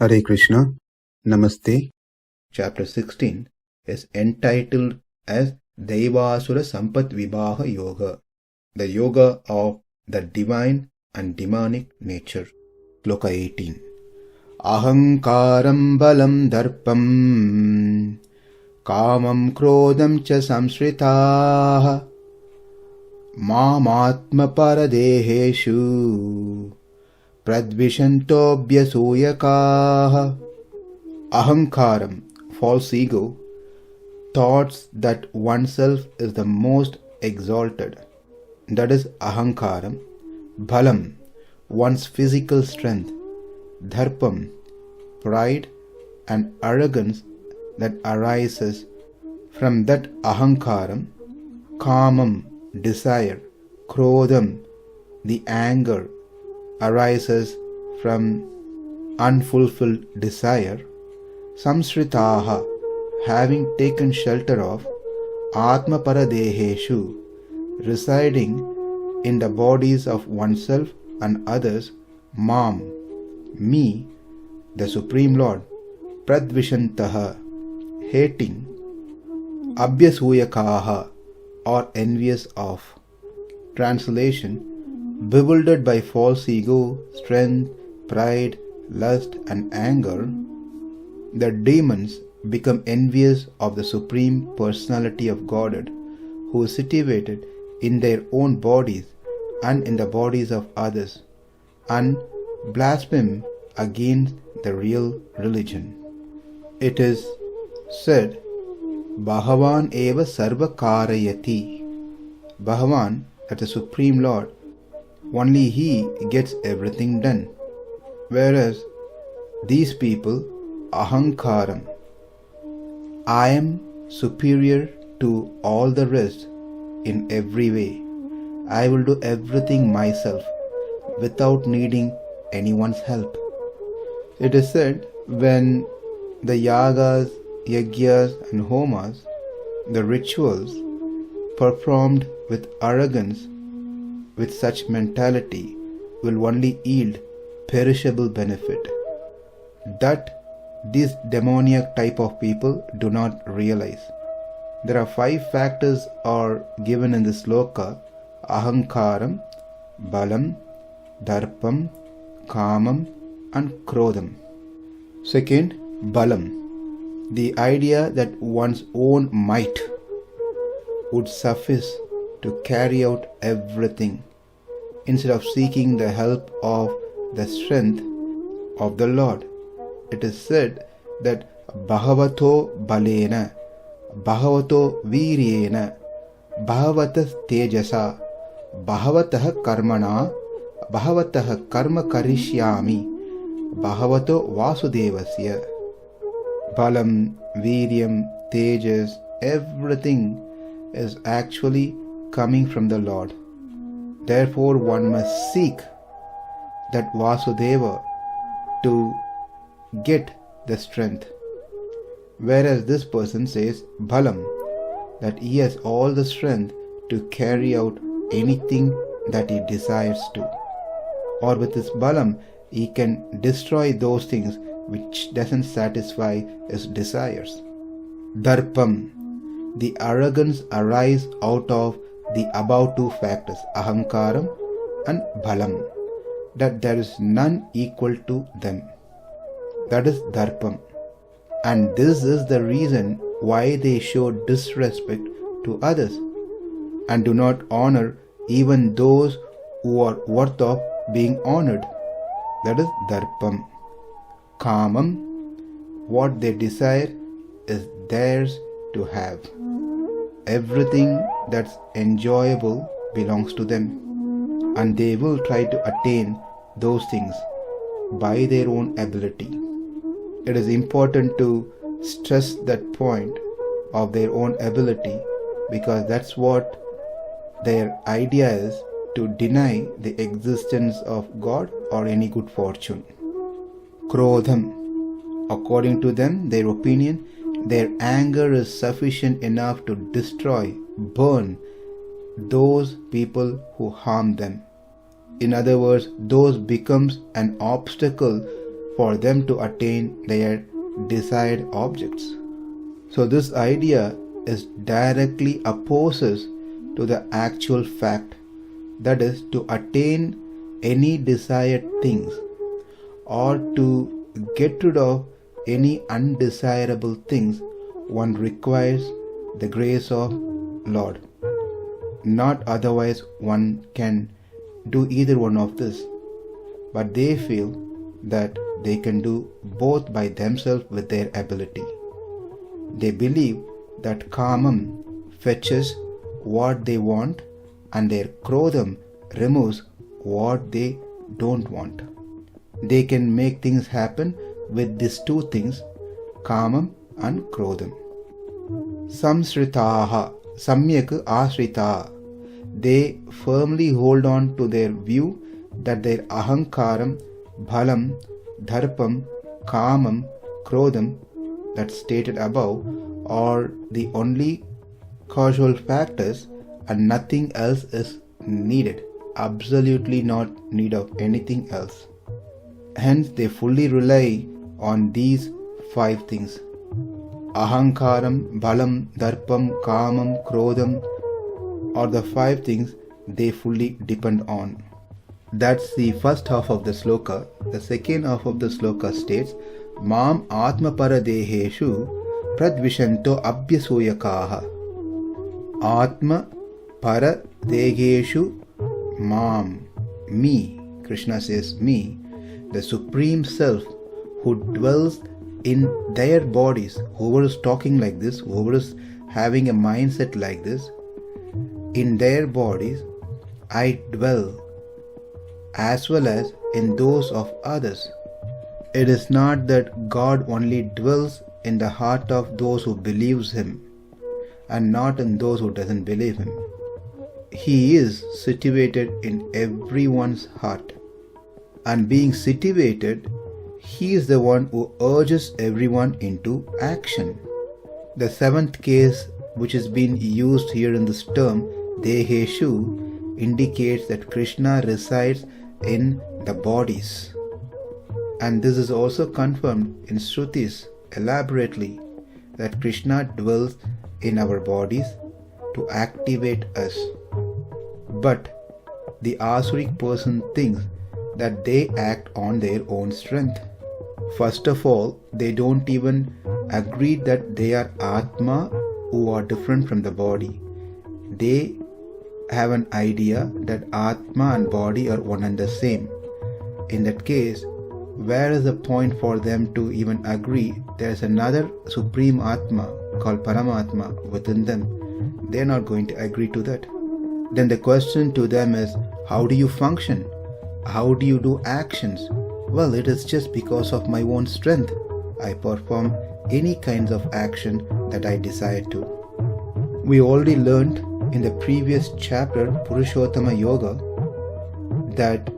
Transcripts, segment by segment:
Hare Krishna, Namaste. Chapter 16 is entitled as Deivasura Sampat Vibhaga Yoga, the yoga of the divine and demonic nature. Sloka 18. āhaṅkāraṁ balaṁ darpaṁ kāmaṁ krodhaṁ ca saṁśritāḥ ātma-para-deheṣu pradviṣanto bhyasūyakāḥ. Ahaṅkāraṁ, false ego, thoughts that oneself is the most exalted, that is ahaṅkāraṁ. Balaṁ, one's physical strength. Darpaṁ, pride and arrogance that arises from that ahaṅkāraṁ. Kāmaṁ, desire. Krodhaṁ, the anger arises from unfulfilled desire. Saṁśritāḥ, having taken shelter of ātma-para-deheṣu, residing in the bodies of oneself and others. Maṁ, me, the Supreme Lord. Pradviṣanto, hating. Bhyasūyakāḥ, or envious of. Translation: bewildered by false ego, strength, pride, lust and anger, the demons become envious of the Supreme Personality of Godhead, who is situated in their own bodies and in the bodies of others, and blaspheme against the real religion. It is said, Bhagavan eva sarva kārayati. Bhagavan, that the Supreme Lord, only He gets everything done. Whereas these people, ahaṅkāraṁ, I am superior to all the rest in every way. I will do everything myself without needing anyone's help. It is said, when the yagas, yajnas and homas, the rituals performed with arrogance, with such mentality, will only yield perishable benefit. That these demoniac type of people do not realize. There are 5 factors are given in this sloka: ahaṅkāraṁ, balaṁ, darpaṁ, kāmaṁ and krodhaṁ. Second, balaṁ, the idea that one's own might would suffice to carry out everything, instead of seeking the help of the strength of the Lord. It is said that bhagavato balena, bhagavato viryena, bhagavatas tejasa, bhagavatah karmana, bhagavatah karma karishyami, bhagavato vasudevasya. Balam, viryam, tejas, everything is actually coming from the Lord. Therefore one must seek that Vasudeva to get the strength. Whereas this person says balam, that he has all the strength to carry out anything that he desires to. Or with this balam, he can destroy those things which doesn't satisfy his desires. Darpaṁ, the arrogance arise out of the above 2 factors, ahaṅkāraṁ and balam, that there is none equal to them. That is darpaṁ. And this is the reason why they show disrespect to others and do not honor even those who are worth of being honored. That is darpaṁ. Kāmaṁ, what they desire is theirs to have. Everything that's enjoyable belongs to them, and they will try to attain those things by their own ability. It is important to stress that point of their own ability, because that's what their idea is, to deny the existence of God or any good fortune. Krodhaṁ, according to them, their opinion, their anger is sufficient enough to destroy, burn those people who harm them. In other words, those becomes an obstacle for them to attain their desired objects. So this idea is directly opposes to the actual fact, that is, to attain any desired things or to get rid of any undesirable things, one requires the grace of Lord. Not otherwise one can do either one of this, but they feel that they can do both by themselves with their ability. They believe that kāmaṁ fetches what they want and their krodhaṁ removes what they don't want. They can make things happen with these two things, kāmaṁ and krodhaṁ. saṁśritāḥ, samyak āśritā. They firmly hold on to their view that their āhaṅkāraṁ, balaṁ, darpaṁ, kāmaṁ, krodhaṁ, that's stated above, are the only causal factors and nothing else is needed. Absolutely not need of anything else. Hence they fully rely on these 5 things. āhaṅkāraṁ, balaṁ, darpaṁ, kāmaṁ, krodhaṁ are the 5 things they fully depend on. That's the first half of the sloka. The second half of the sloka states, Mam ātma-para-deheṣu pradviṣanto bhyasūyakāḥ. Ātma-para-deheṣu Mam, me, Krishna says me, the Supreme Self who dwells in their bodies. Whoever is talking like this, whoever is having a mindset like this, in their bodies I dwell, as well as in those of others. It is not that God only dwells in the heart of those who believes Him and not in those who doesn't believe Him. He is situated in everyone's heart, and being situated, He is the one who urges everyone into action. The 7th case which is being used here in this term, deheṣu, indicates that Krishna resides in the bodies. And this is also confirmed in Shrutis elaborately, that Krishna dwells in our bodies to activate us. But the asuric person thinks that they act on their own strength. First of all, they don't even agree that they are Atma who are different from the body. They have an idea that Atma and body are one and the same. In that case, where is the point for them to even agree there is another Supreme Atma called Paramatma within them? They are not going to agree to that. Then the question to them is, how do you function? How do you do actions? Well, it is just because of my own strength. I perform any kinds of action that I desire to. We already learned in the previous chapter, Purushottama Yoga, that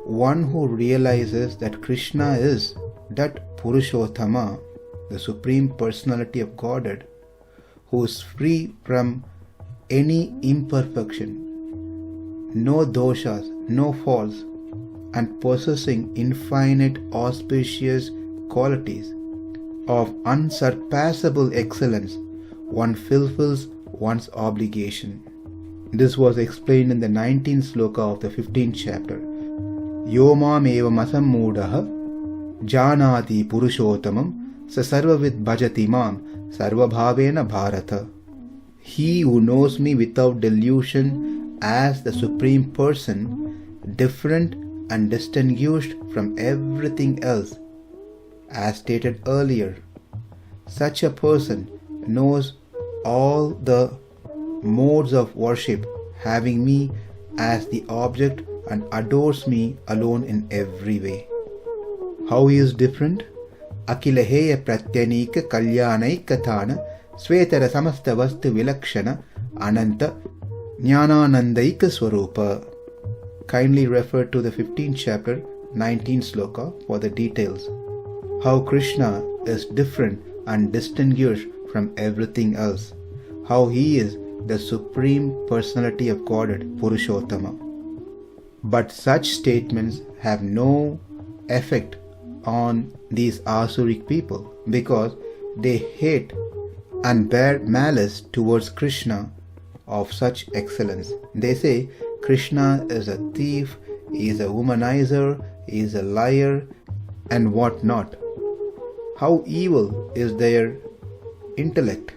one who realizes that Krishna is that Purushottama, the Supreme Personality of Godhead, who is free from any imperfection, no doshas, no faults, and possessing infinite auspicious qualities of unsurpassable excellence, one fulfills one's obligation. This was explained in the 19th sloka of the 15th chapter. Yo mam evam asammūdaḥ jānāti puruṣottamam sa sarvavid bhajati mam sarvabhavena bharata. He who knows me without delusion as the Supreme Person, different and distinguished from everything else, as stated earlier, such a person knows all the modes of worship, having me as the object, and adores me alone in every way. How he is different? Akilaheya pratyanika kalyanaikatana svetara samasta vastu vilakshana ananta jnananandaika swarupa. Kindly refer to the 15th chapter, 19th sloka for the details. How Krishna is different and distinguished from everything else. How he is the Supreme Personality of Godhead, Purushottama. But such statements have no effect on these asuric people because they hate and bear malice towards Krishna of such excellence. They say Krishna is a thief, he is a womanizer, he is a liar, and what not. How evil is their intellect.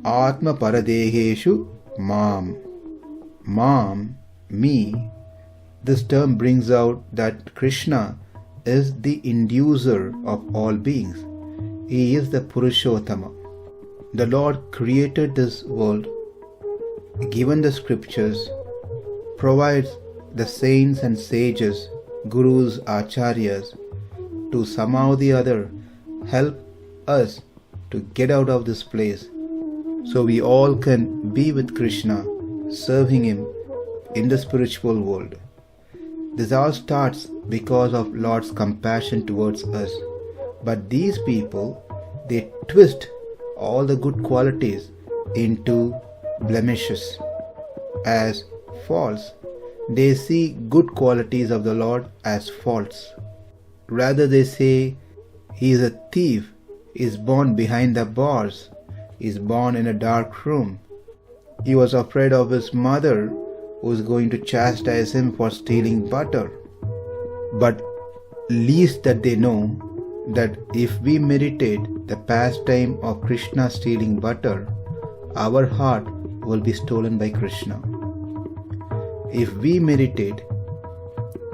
ātma-para-deheṣu māṁ. Māṁ, me. This term brings out that Krishna is the inducer of all beings. He is the Purushottama. The Lord created this world, given the scriptures, provides the saints and sages, gurus, acharyas, to somehow or the other help us to get out of this place so we all can be with Krishna, serving him in the spiritual world. This all starts because of Lord's compassion towards us. But these people, they twist all the good qualities into blemishes as faults. They see good qualities of the Lord as faults. Rather they say, he is a thief, he is born behind the bars, he is born in a dark room. He was afraid of his mother who is going to chastise him for stealing butter. But least that they know that if we meditate the pastime of Krishna stealing butter, our heart will be stolen by Krishna. If we meditate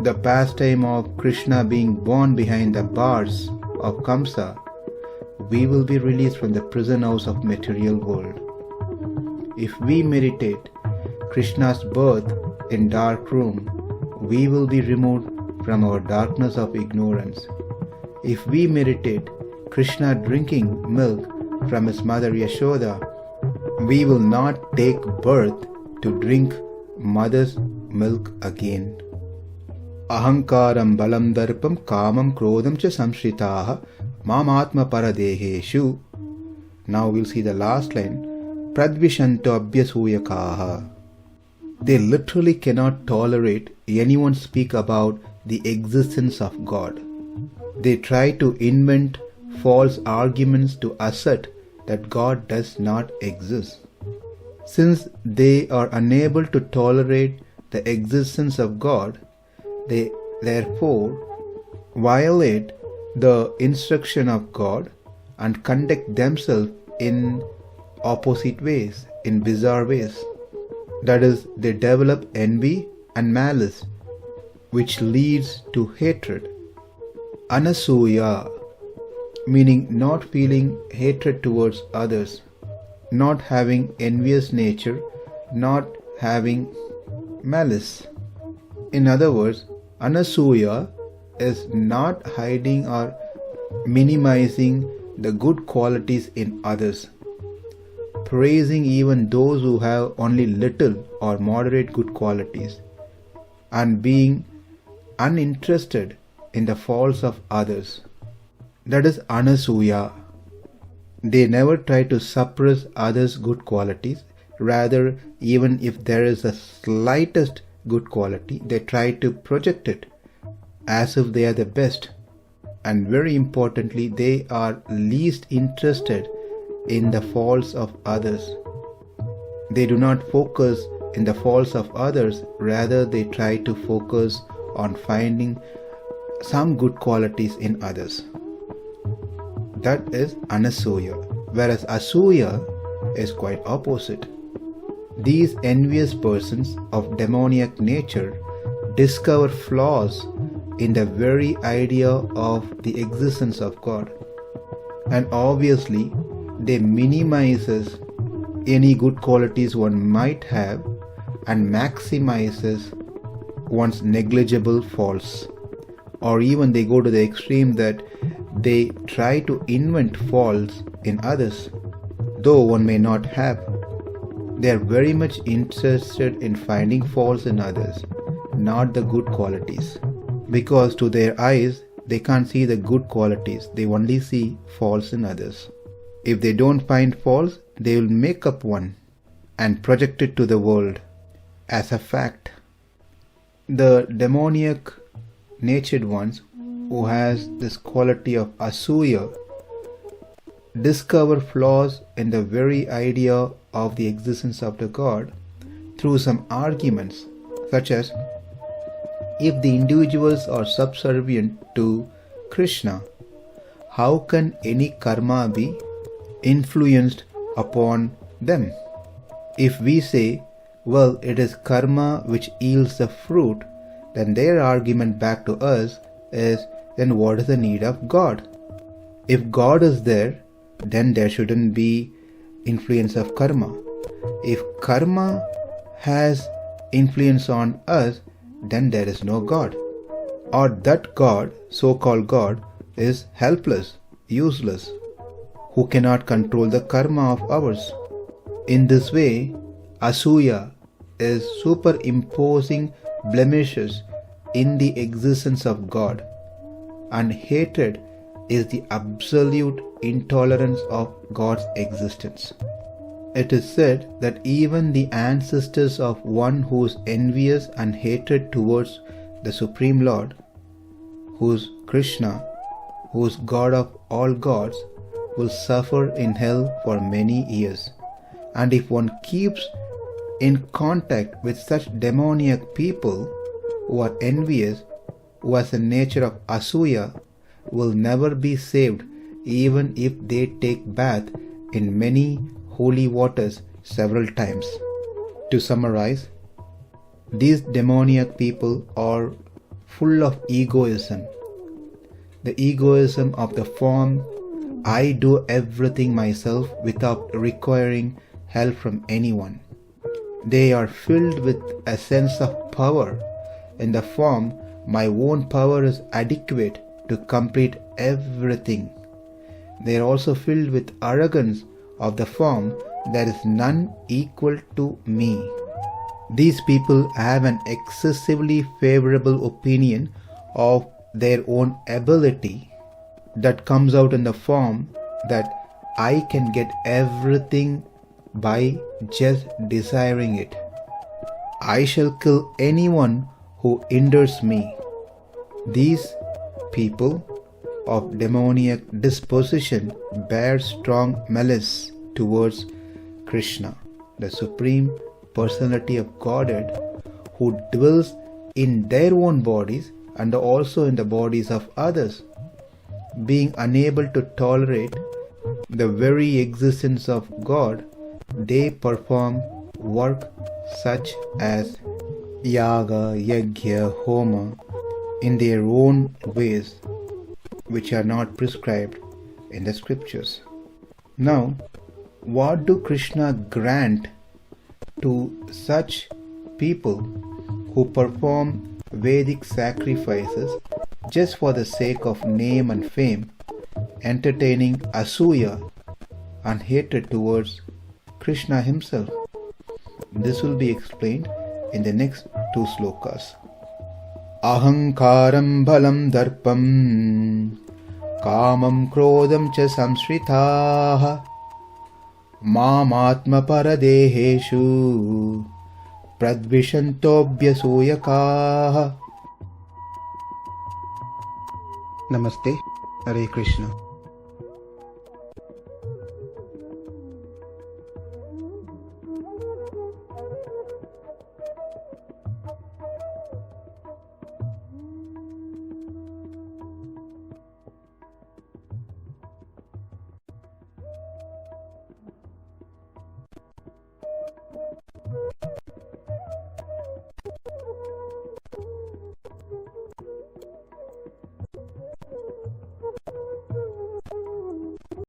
the pastime of Krishna being born behind the bars of Kamsa, we will be released from the prison house of material world. If we meditate Krishna's birth in dark room, we will be removed from our darkness of ignorance. If we meditate Krishna drinking milk from his mother Yashoda, we will not take birth to drink mother's milk again. āhaṅkāraṁ balaṁ darpaṁ kāmaṁ krodhaṁ ca saṁśritāḥ māṁ ātma-para-deheṣu. Now we'll see the last line. Pradviṣanto bhyasūyakāḥ. They literally cannot tolerate anyone speak about the existence of God. They try to invent false arguments to assert that God does not exist. Since they are unable to tolerate the existence of God, they therefore violate the instruction of God and conduct themselves in opposite ways, in bizarre ways. That is, they develop envy and malice, which leads to hatred. Anasuya, meaning not feeling hatred towards others, not having envious nature, not having malice. In other words, Anasuya is not hiding or minimizing the good qualities in others, praising even those who have only little or moderate good qualities, and being uninterested in the faults of others. That is Anasuya. They never try to suppress others' good qualities. Rather, even if there is the slightest good quality, they try to project it as if they are the best. And very importantly, they are least interested in the faults of others. They do not focus in the faults of others. Rather, they try to focus on finding some good qualities in others. That is Anasuya. Whereas Asuya is quite opposite. These envious persons of demoniac nature discover flaws in the very idea of the existence of God, and obviously they minimizes any good qualities one might have and maximizes one's negligible faults. Or even they go to the extreme that they try to invent faults in others, though one may not have. They are very much interested in finding faults in others, not the good qualities. Because to their eyes, they can't see the good qualities, they only see faults in others. If they don't find faults, they will make up one and project it to the world as a fact. The demoniac natured ones who has this quality of asuya discover flaws in the very idea of the existence of the God through some arguments, such as, if the individuals are subservient to Krishna, how can any karma be influenced upon them? If we say, well, it is karma which yields the fruit, then their argument back to us is, then what is the need of God? If God is there, then there shouldn't be influence of karma. If karma has influence on us, then there is no God. Or that God, so-called God, is helpless, useless, who cannot control the karma of ours. In this way, asuya is superimposing blemishes in the existence of God, and hatred is the absolute intolerance of God's existence. It is said that even the ancestors of one who is envious and hatred towards the Supreme Lord, who is Krishna, who is God of all gods, will suffer in hell for many years. And if one keeps in contact with such demoniac people who are envious, who has the nature of asuya, will never be saved even if they take bath in many holy waters several times. To summarize, these demoniac people are full of egoism. The egoism of the form, I do everything myself without requiring help from anyone. They are filled with a sense of power in the form, my own power is adequate to complete everything. They are also filled with arrogance of the form, there is none equal to me. These people have an excessively favorable opinion of their own ability that comes out in the form that I can get everything by just desiring it. I shall kill anyone who hinders me. These people of demoniac disposition bear strong malice towards Krishna, the Supreme Personality of Godhead, who dwells in their own bodies and also in the bodies of others. Being unable to tolerate the very existence of God, they perform work such as yaga, yajna, homa in their own ways, which are not prescribed in the scriptures. Now, what do Krishna grant to such people who perform Vedic sacrifices just for the sake of name and fame, entertaining asuya and hatred towards Krishna himself? This will be explained in the next 2 slokas. āhaṅkāraṁ balaṁ darpaṁ kāmaṁ krodhaṁ ca saṁśritāḥ māṁ ātma-para-deheṣu pradviṣanto bhyasūyakāḥ. Namaste. Hare Krishna.